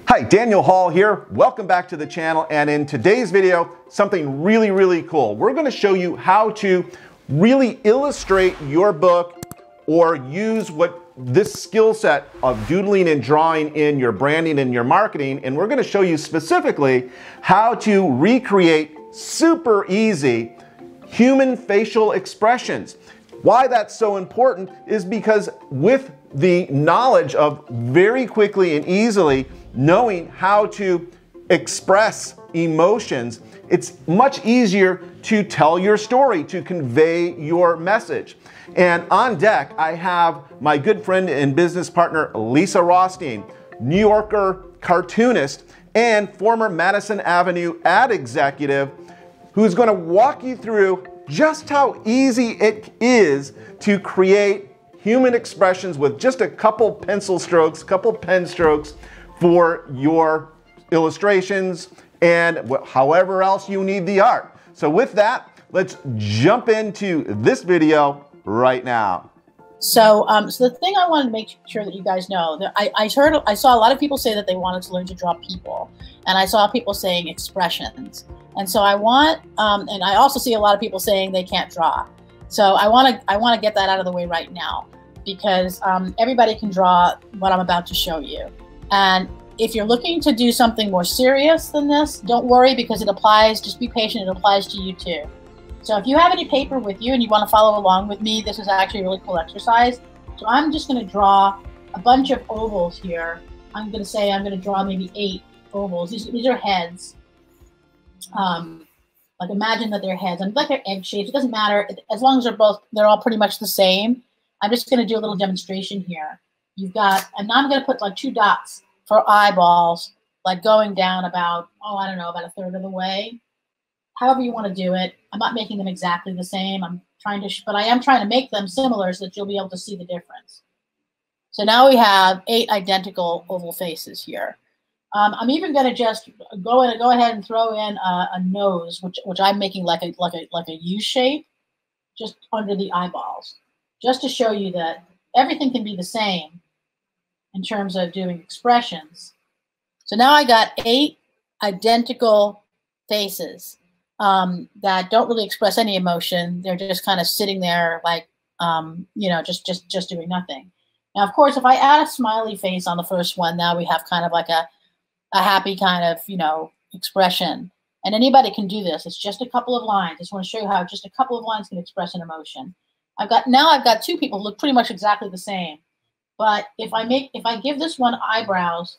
Hi, Daniel Hall here. Welcome back to the channel. And in today's video, something really cool. We're going to show you how to really illustrate your book or use this skill set of doodling and drawing in your branding and your marketing. And we're going to show you specifically how to recreate super easy human facial expressions. Why that's so important is because with the knowledge of very quickly and easily knowing how to express emotions, it's much easier to tell your story, to convey your message. And on deck, I have my good friend and business partner, Lisa Rothstein, New Yorker cartoonist and former Madison Avenue ad executive, who's going to walk you through just how easy it is to create human expressions with just a couple pencil strokes, couple pen strokes for your illustrations and however else you need the art. So with that, let's jump into this video right now. So the thing I wanted to make sure that you guys know, that I saw a lot of people say that they wanted to learn to draw people, and I saw people saying expressions. And so I want, and I also see a lot of people saying they can't draw. So I want to get that out of the way right now, because everybody can draw what I'm about to show you. And if you're looking to do something more serious than this, don't worry, because it applies. Just be patient. It applies to you too. So if you have any paper with you and you want to follow along with me, this is actually a really cool exercise. So I'm just going to draw a bunch of ovals here. I'm going to draw maybe 8 ovals. These are heads. Like imagine that they're heads. And like they're egg shapes. It doesn't matter as long as they're all pretty much the same. I'm just going to do a little demonstration here. And now I'm going to put like 2 dots for eyeballs, like going down about, I don't know, about a third of the way. However you want to do it. I'm not making them exactly the same. But I am trying to make them similar so that you'll be able to see the difference. So now we have 8 identical oval faces here. I'm even going to just go ahead and throw in a nose, which I'm making like a U shape, just under the eyeballs, just to show you that everything can be the same in terms of doing expressions. So now I got 8 identical faces that don't really express any emotion. They're just kind of sitting there like, just doing nothing. Now, of course, if I add a smiley face on the first one, now we have kind of like a happy kind of, expression. And anybody can do this. It's just a couple of lines. I just want to show you how just a couple of lines can express an emotion. I've got 2 people who look pretty much exactly the same. But if I give this one eyebrows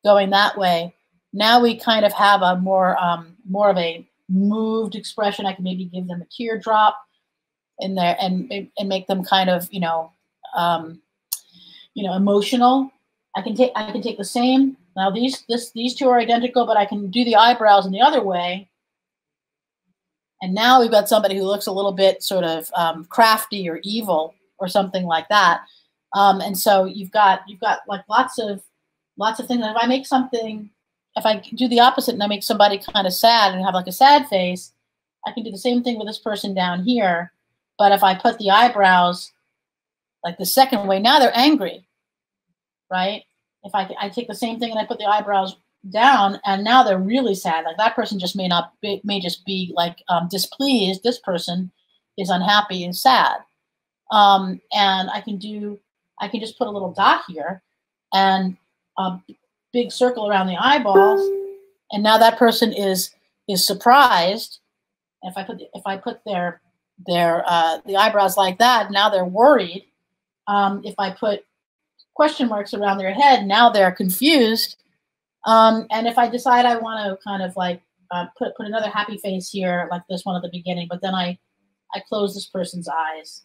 going that way, now we kind of have a more of a moved expression. I can maybe give them a teardrop in there and make them kind of, emotional. I can take the same. Now these 2 are identical, but I can do the eyebrows in the other way. And now we've got somebody who looks a little bit sort of crafty or evil or something like that. And so you've got like lots of things. And if I do the opposite and I make somebody kind of sad and have like a sad face, I can do the same thing with this person down here. But if I put the eyebrows like the second way, now they're angry, right? If I take the same thing and I put the eyebrows down, and now they're really sad. Like that person just may just be like displeased. This person is unhappy and sad. And I can just put a little dot here and a big circle around the eyeballs, and now that person is surprised. If I put the eyebrows like that, now they're worried. If I put question marks around their head, now they're confused. And if I decide I want to kind of like put another happy face here, like this one at the beginning, but then I close this person's eyes,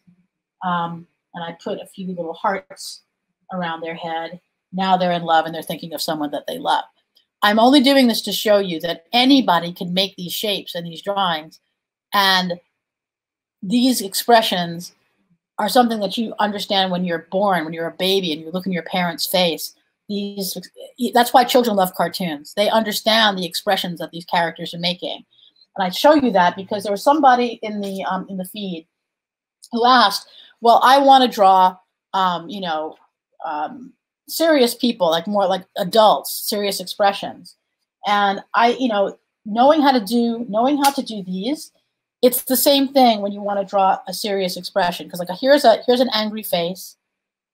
and I put a few little hearts around their head. Now they're in love and they're thinking of someone that they love. I'm only doing this to show you that anybody can make these shapes and these drawings, and these expressions are something that you understand when you're born, when you're a baby and you look in your parents' face. That's why children love cartoons. They understand the expressions that these characters are making. And I show you that because there was somebody in the feed who asked, well, I want to draw serious people, like more like adults, serious expressions. And knowing how to do these, it's the same thing when you want to draw a serious expression. Because like here's an angry face,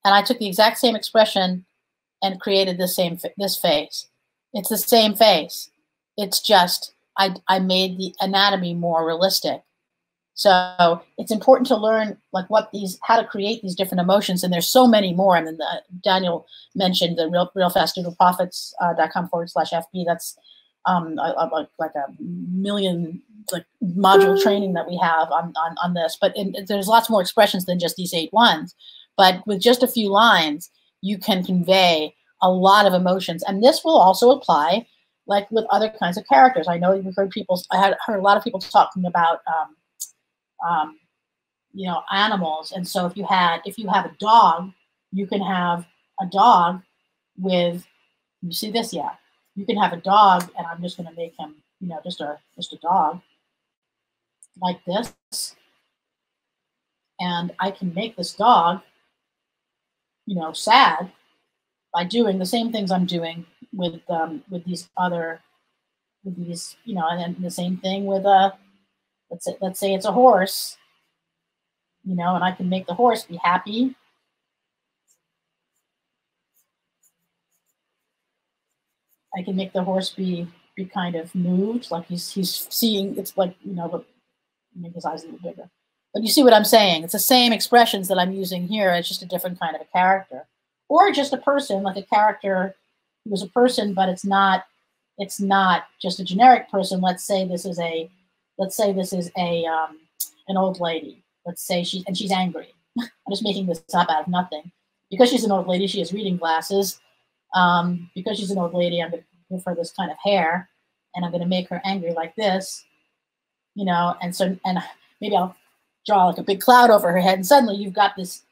and I took the exact same expression and created this face. It's the same face. It's just I made the anatomy more realistic. So it's important to learn like how to create these different emotions, and there's so many more. And then Daniel mentioned the real fast doodleprofits.com/FB. That's like a million module training that we have on this. But there's lots more expressions than just these 8 ones. But with just a few lines, you can convey a lot of emotions, and this will also apply like with other kinds of characters. I know you've heard I heard a lot of people talking about animals. And so if you have a dog, you can have a dog with, you see this? Yeah. You can have a dog, and I'm just going to make him, just a dog like this. And I can make this dog, sad by doing the same things I'm doing with these, and then the same thing with let's say it's a horse, and I can make the horse be happy. I can make the horse be kind of moved, like he's seeing. It's like, make his eyes a little bigger. But you see what I'm saying? It's the same expressions that I'm using here. It's just a different kind of a character, or just a person, like a character who is a person, but it's not just a generic person. Let's say this is an old lady. Let's say she's angry. I'm just making this up out of nothing. Because she's an old lady, she has reading glasses. Because she's an old lady, I'm going to give her this kind of hair, and I'm going to make her angry like this, and maybe I'll draw like a big cloud over her head, and suddenly you've got this,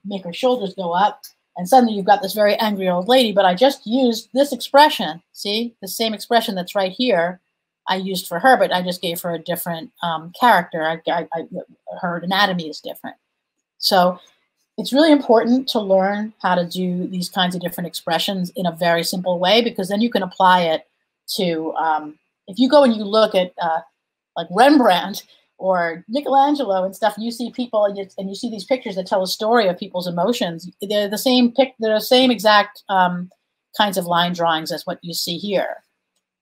make her shoulders go up, and suddenly you've got this very angry old lady. But I just used this expression. See, the same expression that's right here, I used for her, but I just gave her a different character. Her anatomy is different. So it's really important to learn how to do these kinds of different expressions in a very simple way, because then you can apply it to, if you go and you look at like Rembrandt or Michelangelo and stuff, and you see people and you see these pictures that tell a story of people's emotions. They're the same they're the same exact kinds of line drawings as what you see here.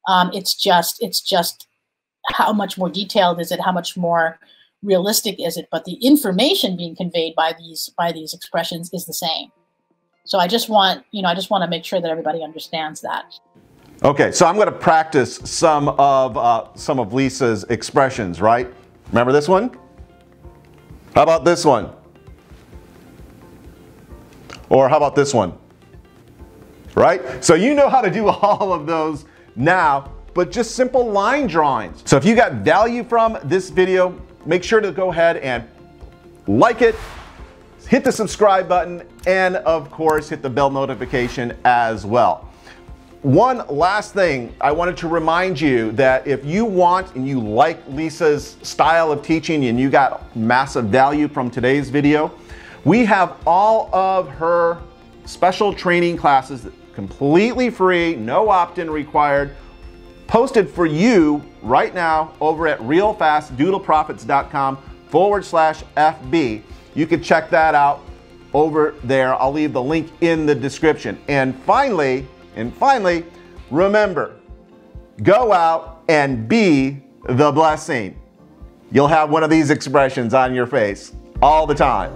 It's just how much more detailed is it? How much more realistic is it? But the information being conveyed by these expressions is the same. So I just want to make sure that everybody understands that. Okay, so I'm going to practice some of Lisa's expressions, right? Remember this one? How about this one? Or how about this one? Right? So you know how to do all of those now, but just simple line drawings. So if you got value from this video, make sure to go ahead and like it, hit the subscribe button, and of course hit the bell notification as well. One last thing, I wanted to remind you that if you want and you like Lisa's style of teaching and you got massive value from today's video, we have all of her special training classes completely free, no opt-in required, posted for you right now over at realfastdoodleprofits.com/FB. You can check that out over there. I'll leave the link in the description. And finally, remember, go out and be the blessing. You'll have one of these expressions on your face all the time.